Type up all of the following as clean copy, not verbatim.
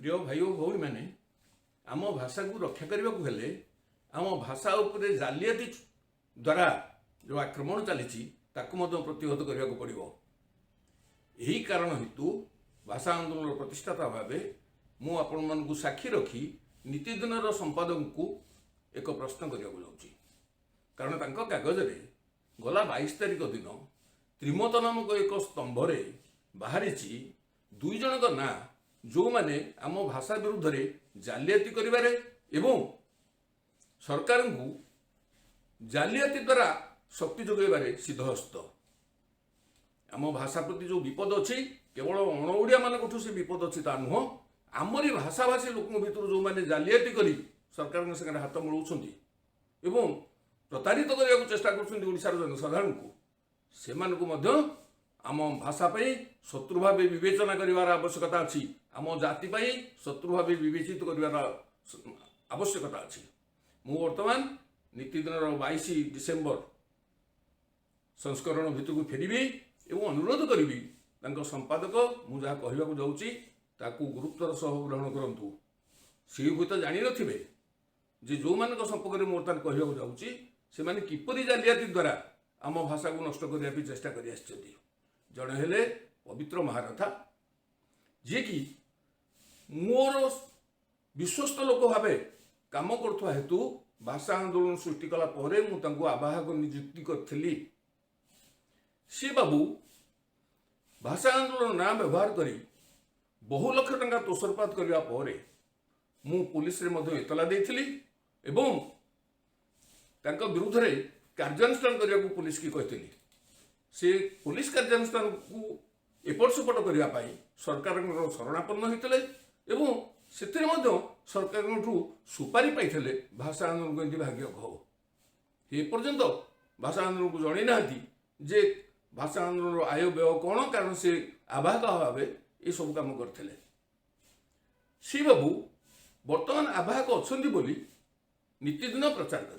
प्रिय भाई और भौणी मैंने आम भाषा को रक्षा करने को हेले आम भाषा उपरे जालियाती द्वारा जो आक्रमण चली प्रतिहत करने को पड़ो। यही कारण हेतु भाषा आंदोलन प्रतिष्ठाता भाव मु आपण मानकु साक्षी रखी नीतिदिन संपादक को एक प्रश्न करने जाऊँगी। कारण तांको कागज रे गला 22 तारिख दिन त्रिमत नामक एक स्तंभरे बाहरी दुई जन का ना जो माने आम भाषा विरुद्ध रे जालियाती करिबारे एवं सरकार को जालियाती द्वारा शक्ति जोगेबारे सिद्धहस्त। आम भाषा प्रति जो विपद अच्छी केवल अणओडिया मान से विपद अच्छी ता नुह आमरी भाषाभाषी लोक भर जो मैंने जालियाती करी सरकार संगे हाथ मिलाउछंती एवं प्रतारित करने को चेष्टा कर जनसाधारण को से आम भाषा शत्रु भाव विवेचना करार आवश्यकता अच्छी। आम जाति शत्रु भाव विवेचित करार आवश्यकता अच्छी। मु वर्तमान नीतिदिन 22 डिसेम्बर संस्करण भितर को फेरबी एवं अनुरोध करी संपादक मुझे कहवाक जाऊँगी ताकू गुरुत्वर सह ग्रहण करूँ। सी हुए तो जानी नथिबे जे जो मान संपर्क में बर्तमान कहवाक जाऊँगी से माने किपरि जालियाती द्वारा आम भाषा को नष्ट करने चेष्टा कर जड़े हेले पवित्र महारथा जी कि मोर विश्वस्त लोक भाव काम करुवा हेतु भाषा आंदोलन सृष्टि कला परे मु आवाहक नियुक्ति करी सी बाबू भाषा आंदोलन ना व्यवहार करी बहु लक्ष टंका तोषरपात करने पर मु पुलिस रे मध्य एतला देइथिली एवं तांका विरुद्ध रे कार्यानुष्ठान करने को पुलिस की कहती से पुलिस कार्यानुष्ठान को एपट सेपट करने सरकार शरणापन्न होते एवं से सरकार सुपारी पाई भाषा आंदोलन को भाग्य कह एपर्यंत भाषा आंदोलन को जन ना जे भाषा आंदोलन आय व्यय कौन कारण से आवाहक भाव ये सब कम करते सी बाबू बर्तमान आवाहक अच्छा नीतिदिन प्रचार कर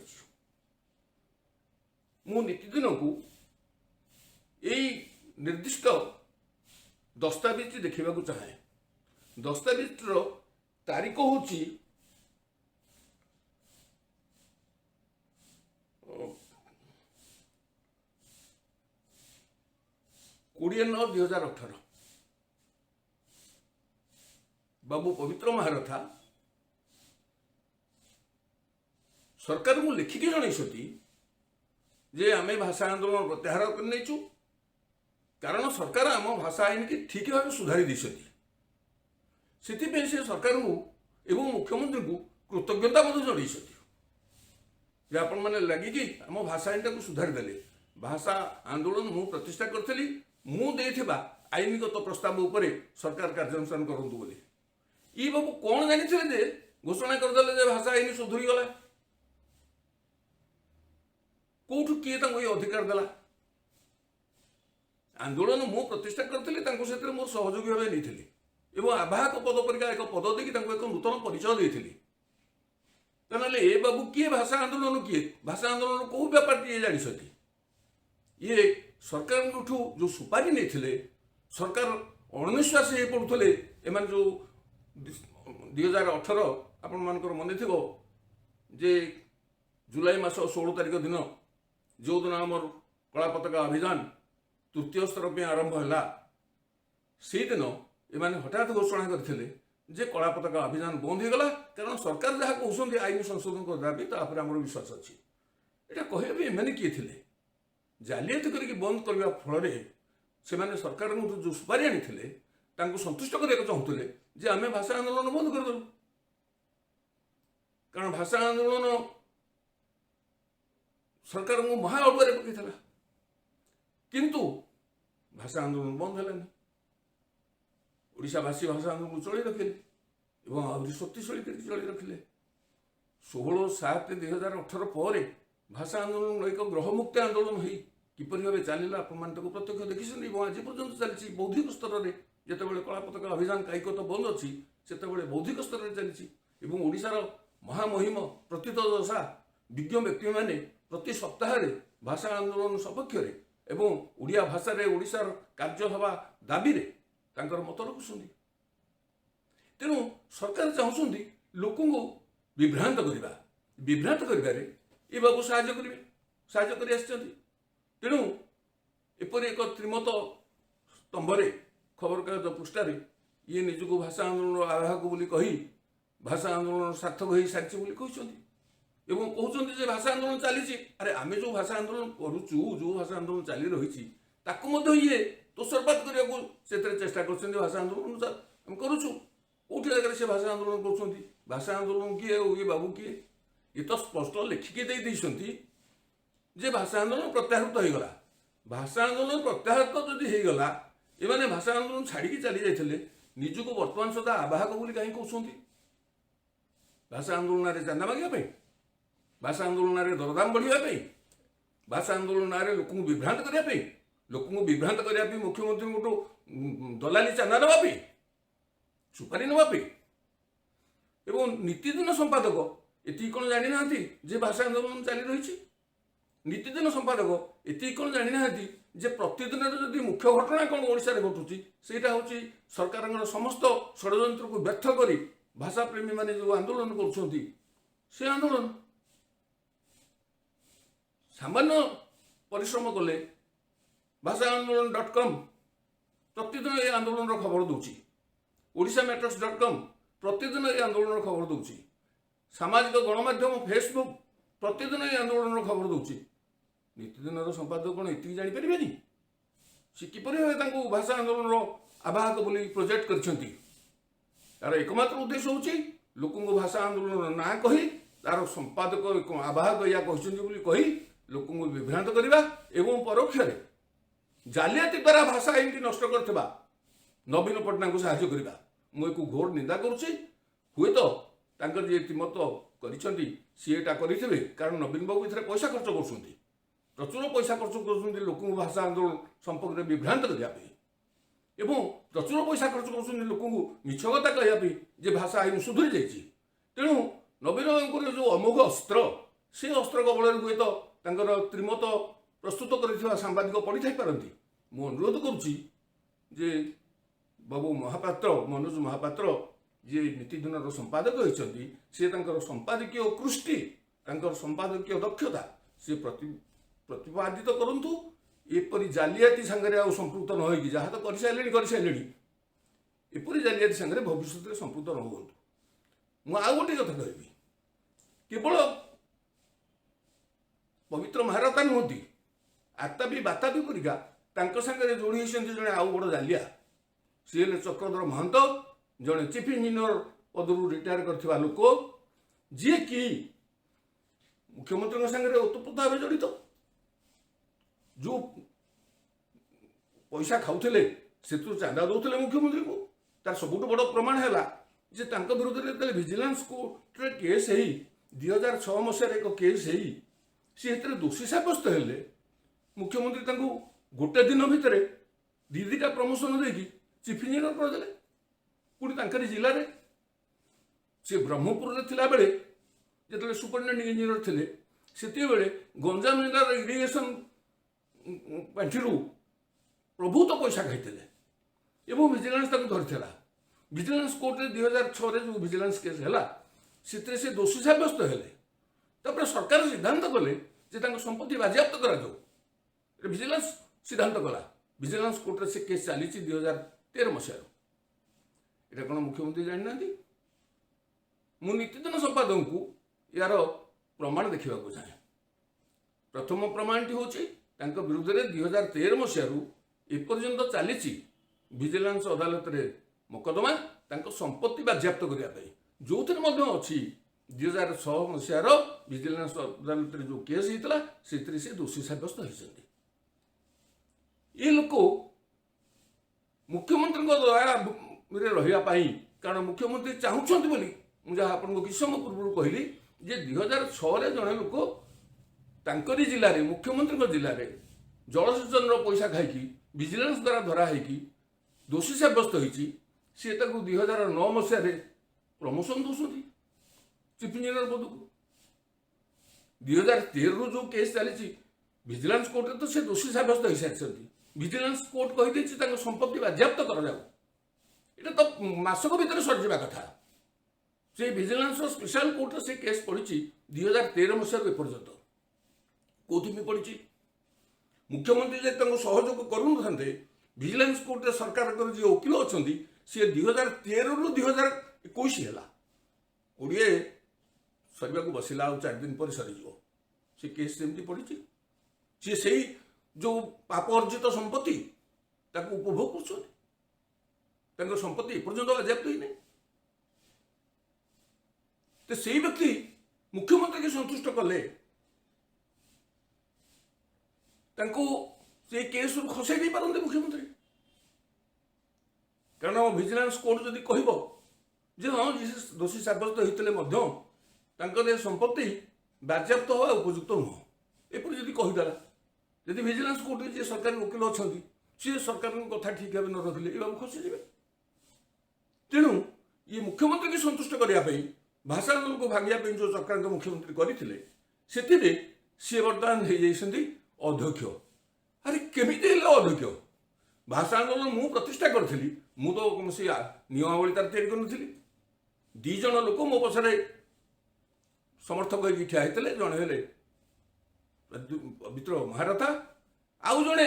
नीतिदिन को यही निर्दिष्ट दस्तावेज देखा चाहे। दस्तावेज तारीख हूँ 20/9/2018। बाबू पवित्र महारथा सरकार को लिखिकी जनईसती जे आमे भाषा आंदोलन प्रत्याहार कर कारण सरकार आम भाषा आईन की ठीक भाव सुधारी देती से सरकार को एवं मुख्यमंत्री को कृतज्ञता जनईसती आपण मैंने लगिकी आम भाषा आईन को सुधारी देले। भाषा आंदोलन मु प्रतिष्ठा करी मुझे आईनगत प्रस्ताव उपरे सरकार कार्यानुष्ठान करूँ बोली ये बाबू कौन जानी घोषणा करदे भाषा आईन सुधरी गला कौटू किए ये अधिकार देला। आंदोलन मु प्रतिष्ठा करी मोर सहयोगी भाव नहीं एवं आवाहक पद परिका एक पद देकी एक नूतन परिचय देती ए बाबू किए भाषा आंदोलन किए भाषा आंदोलन कौ व्यापार ये जानी ये सरकार जो सुपारी नहीं सरकार अणनिश्वास हो पड़ुले एम जो 2018 आपण मानकर मन थी जे जुलाई मास 16 तारिख दिन जो दिन आम कला पताका अभियान तृतीय स्तर पर आरंभ है से दिन एम हठात घोषणा करते जे कला पताका अभियान बंद हो गला कारण सरकार जहाँ कहते आईन संशोधन कर दाबी तापर आम विश्वास अच्छी यहाँ कहे एम किए थे जालियाती करके बंद करने फल से सरकार जो सुपारी आनी संतुष्ट करने चाहूले जे आम भाषा आंदोलन बंद करदेलु कारण भाषा आंदोलन सरकार को महा अड़ुआ पकईला किंतु भाषा आंदोलन बंद है ओडिशावासी भाषा आंदोलन को चल रखिले और आहरी शक्तिशाली चल रखिले 16/7/2018 पर भाषा आंदोलन एक ग्रहमुक्त आंदोलन हो किपर भाव चलला आपण प्रत्यक्ष देखी आज पर्यटन चली बौद्धिक स्तर में जिते कला पताका अभियान कायिक तो बंद अच्छी से बौद्धिक स्तर में चली ओडिशार महामहिम प्रतीत दशा विज्ञ व्यक्ति मैंने प्रति सप्ताह भाषा आंदोलन सपक्ष एवं ओडिया भाषा रे ओडिशार कार्य हवा दाबी रे तांकर मत रखुछंदी तेणु सरकार चाहूँगी लोक विभ्रांत करवा विभ्रांत कर बाबू साहय कर तेणु एपरी एक त्रिमत स्तंभरे खबरकागज पृष्ठार ये निजक भाषा आंदोलन आवाहक बोली कही भाषा आंदोलन सार्थक हो सारी कहते कहते भाषा आंदोलन चली अरे आम जो भाषा आंदोलन करुचु जो भाषा आंदोलन चली रही ये तोषरपात करने को चेष्टा कर भाषा आंदोलन आम करुचु कौटी जगह से भाषा आंदोलन कर भाषा आंदोलन किए ये बाबू किए ये तो स्पष्ट लिखिकी जे भाषा आंदोलन प्रत्याहृत होगला भाषा आंदोलन प्रत्याहृत जदि होगला एमाने भाषा आंदोलन छाड़ी चली जाते निजक वर्तमान सुधा आवाहक बोली कहीं कहते भाषा आंदोलन चांदा मांगे भाषा आंदोलन दरदाम बढ़ाई भाषा आंदोलन लोक विभ्रांत करने लोक विभ्रांत करने मुख्यमंत्री गोटो दलाली चांदा नापी सुपारी नापी एवं नीतिदिन संपादक ये कौन जानी ना जे भाषा आंदोलन चली रही नीतिदिन संपादक ये कौन जानी ना जे प्रतिदिन जदि मुख्य घटना कौन ओडिशा रे घटुची सेटा होची सरकार समस्त षड्यंत्र को व्यर्थ करी भाषा प्रेमी माने जो आंदोलन करुछंती से आंदोलन सामान्य परिश्रम कले भाषाआंदोलन.com प्रतिदिन ये आंदोलन खबर दूची OdishaMatters.com प्रतिदिन ये आंदोलन खबर दूची सामाजिक गणमाध्यम फेसबुक प्रतिदिन ये आंदोलन खबर दूची नीतिदिन संपादक कौन ये जापर सी किपर भाषा आंदोलन आवाहक बोली प्रोजेक्ट कर तार एकमात्र उद्देश्य होची लोक भाषा आंदोलन ना कही तार संपादक आवाहक या कही लोक विभ्रांत करवा एवं परोक्ष जालियाती द्वारा भाषा आईन की नष्ट करथिबा नवीन पट्टनायक को साहाय्य करवा मुझे घोर निंदा करुच्ची हुए तो जी मत करें कारण नवीन बाबू इधर पैसा खर्च कर प्रचुर पैसा खर्च कर लोक भाषा आंदोलन संपर्क में विभ्रांत करने प्रचुर पैसा खर्च कर लोक मिछ कथा कहवाई जे भाषा आईन सुधरी जाइए तेणु नवीन बाबू जो अमोघ अस्त्र से अस्त्र कबल हुए तो त्रिमत प्रस्तुत कर सांबादिक पढ़ी थी पारती मु अनुरोध करुच्ची जे बाबू महापात्र मनोज महापात्र जी नीतिदिन संपादक होती सी संपादकीय कृष्टि संपादकीय दक्षता सी प्रतिपादित करूँ एपरी जालियाती सांगे संपृक्त न हो जहाँ तो कर सारे एपरी जालियाती सांगे भविष्य में संपृक्त न हो आउ गोटे कथा कहि केवल पवित्र महारथा नुहति आतापी बातापी परिका सांगे जोड़ी होती जड़े आउ बड़ जालिया सी हेल्ले चक्रधर महंत जड़े चीफ इंजीनियर पदरू रिटायर कर लोक जी कि मुख्यमंत्री सांगे ओतप्रोत भाव जड़ित जो पैसा खाऊले से चांदा दौले मुख्यमंत्री को तार सबुठ बड़ प्रमाण है जे विरुद्ध में विजिलेंस कोर्ट केस ही 2006 मसीह एक केस ही सी दोषी सब्यस्त हेले मुख्यमंत्री गोटे दिन भितर दीटा प्रमोशन देकी चीफ इंजीनियर करदे पुणी जिले में सी ब्रह्मपुर थिला बेले जो सुपरिटेडेंट इंजीनियर थे से गंजाम जिलार इरिगेशन पांठि प्रभुत पैसा खाई विजिलेंस धरी विजिलेंस कोर्ट में 2006 जो विजिलेंस केस है से दोषी सब्यस्त हेले सरकार सिद्धांत कले संपत्ति बाजेयाप्त कर विजिलेंस सिद्धांत कला विजिलेंस कोर्ट में से केस चली 2013 मसीह यहाँ कौन मुख्यमंत्री जानी ना मु नीतिदिन संपादक को यार प्रमाण देखा चाहे प्रथम प्रमाण टी हूँ विरुद्ध में 2013 मसीह एपर्यंत चली विजिलेंस अदालत में मोकदमा संपत्ति बाजेयाप्त करने जो अच्छी 2006 मसीहार विजिलेंस अदालत जो केस होता से दोषी सब्यस्त होती ये लोक मुख्यमंत्री द्वारा रही कारण मुख्यमंत्री चाहूँगी बोली मुझे आपको किसी समय पूर्व कहली जे 2006 जड़े लोक जिले में मुख्यमंत्री जिले में जलसेचन पैसा खाई विजिलेंस द्वारा धराई दोषी सब्यस्त होती सी 2009 मसीह प्रमोशन दौरान चीफ इंजीनियर पद को 2013 रू जो केस चली विजिलेंस कोर्ट तो से दोषी सब्यस्त हो सारी विजिलेंस कोर्ट कही संपत्ति बाजेयाप्त कर এটা তো মাসক ভিতরে সରିଯିବା କଥା। से विजिलेंस स्पेशल कोर्ट से केस पड़ी 2013 मसीह एपर्यंत कौथि पड़ी मुख्यमंत्री जब सहयोग करूँ विजिलेंस कोर्ट सरकार जी वकिल अच्छा सी 2013 रु 2021 है कोड़े सर बसला आ 4 दिन पर सरीज से केस सेमती पड़ी सी से जो पाप अर्जित संपत्ति उपभोग कर संपत्ति एपर्यंत बाजेयाप्त ही नहीं तो से व्यक्ति मुख्यमंत्री के संतुष्ट कले से केस खसई नहीं पारते मुख्यमंत्री कारण विजिलेंस कोर्ट जदि कह हाँ दोषी सब्यस्त होते संपत्ति बाजेयाप्त हवा उपयुक्त नुह एपरी जदि कहीदेला जदि विजिलेंस कोर्ट जी सरकारी वकिल अच्छा सी सरकार कथा ठीक भाव न रखिले ये खसीजे तेणु ये मुख्यमंत्री की संतुष्ट करने भाषा आंदोलन को भांगा जो चक्रांत मुख्यमंत्री करते सी बर्तमान अध्यक्ष अरे केमी अध्यक्ष भाषा आंदोलन मु प्रतिष्ठा करी मु तो कौन नियमावली तार तैयारी कर दीज लोक मो पछरे समर्थक होगी ठिया होते जड़े हेले पवित्र महारथा आउ जड़े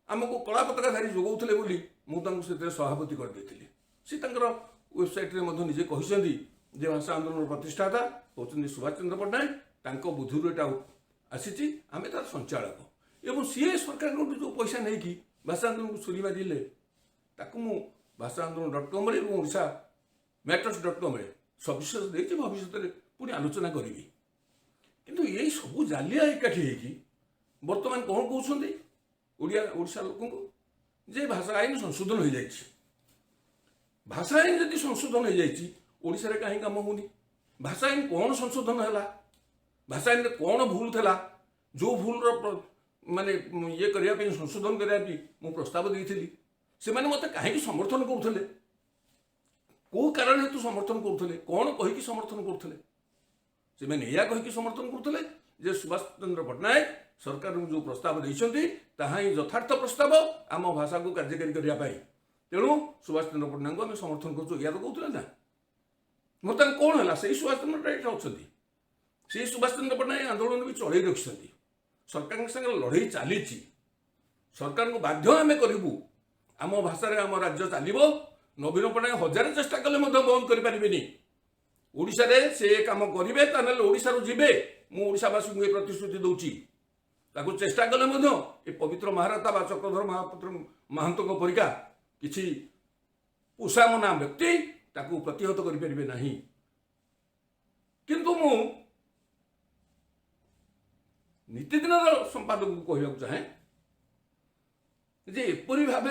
आमको कला पताकाधारी जोगाऊले बोली मुझे सभापति करदे सी वेबसाइट निजे कहते जे भाषा आंदोलन प्रतिष्ठाता होती सुभाष चंद्र पट्टनायक बुद्धि आसी आम तार संचालक एवं सी सरकार जो पैसा नहीं कि भाषा आंदोलन को छुरी मारे भाषा आंदोलन .com ओडिशा मैटर्स .com सविशेष देखिए भविष्य में पुणी आलोचना करी किंतु ये सब जालिया एकाठी बर्तमान कौन कहते ओडिशा लोक जे भाषा आईन संशोधन हो जाए भाषा आईन जदि संशोधन हो जाए ओडिशा रे कहीं काम होनी भाषा आईन कौन संशोधन है भाषा आईन कौन भूल था जो भूल माने ये करने संशोधन करने मु प्रस्ताव देती से मत कहीं समर्थन करुले कौ कारण हेतु समर्थन करुले कौन कहीकि समर्थन करुले से कहीकि समर्थन करुले जे सुभाष चंद्र पट्टनायक सरकार जो प्रस्ताव देते ही यथार्थ प्रस्ताव आम भाषा को कार्यकारी करने तेणु सुभाष चंद्र पट्टनायक आम समर्थन कर या तो कहते ना बर्तमान कौन है से सुभाष चंद्र पट्टनायक अच्छा से सुभाष चंद्र पट्टनायक आंदोलन भी चल रखिंट सरकार संगे लड़ई चली सरकार को बाध्य आम करूँ आम भाषा आम राज्य चलो नवीन पट्टनायक हजार चेष्टा कले बंद करें ओडिशा रे से काम करेंगे ओडिशा जीवे मुशावासी को प्रतिश्रुति दूची चेष्टा कले पवित्र महारथा बा चक्रधर महापात्र महांत परिका किसी उषामना व्यक्ति ताकू प्रतिहत करें ना किंतु मु नीतिदिन संपादक को कहना चाहे जे एपरी भाव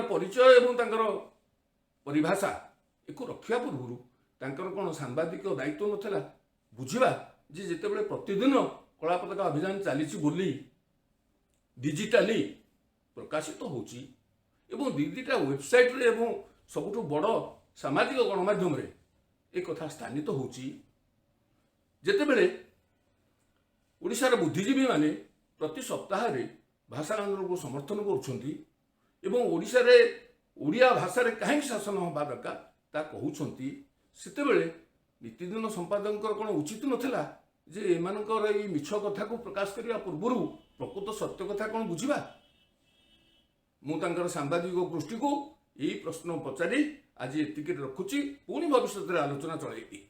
परिचय और परिभाषा एक रखा पूर्व कौन सांबादिक दायित्व नाला बुझा जे जिते प्रतिदिन कला पताका अभियान चली डिजिटाली प्रकाशित होची एवं दीटा वेबसाइट रे एवं सबुठ बड़ सामाजिक गणमाध्यम रे एक कथा स्थानित होची जेतेबेले ओडिशार बुद्धिजीवी माने प्रति सप्ताह रे भाषा आंदोलन को समर्थन करुछंती एवं ओडिशा रे ओडिया भाषा रे कहीं शासन होबा दरकार ता कहउछंती सेतेबेले नीतिदिन संपादक कौन उचित नथिला जे एमानकर ई मिछ कथा को प्रकाश करिया पूर्व प्रकृत सत्य कथा कौन बुझिबा मु तांकर सांबादिक गोष्ठी को यही प्रश्न पचारि आज एतिक रखुची पुणी भविष्य आलोचना चलैबी।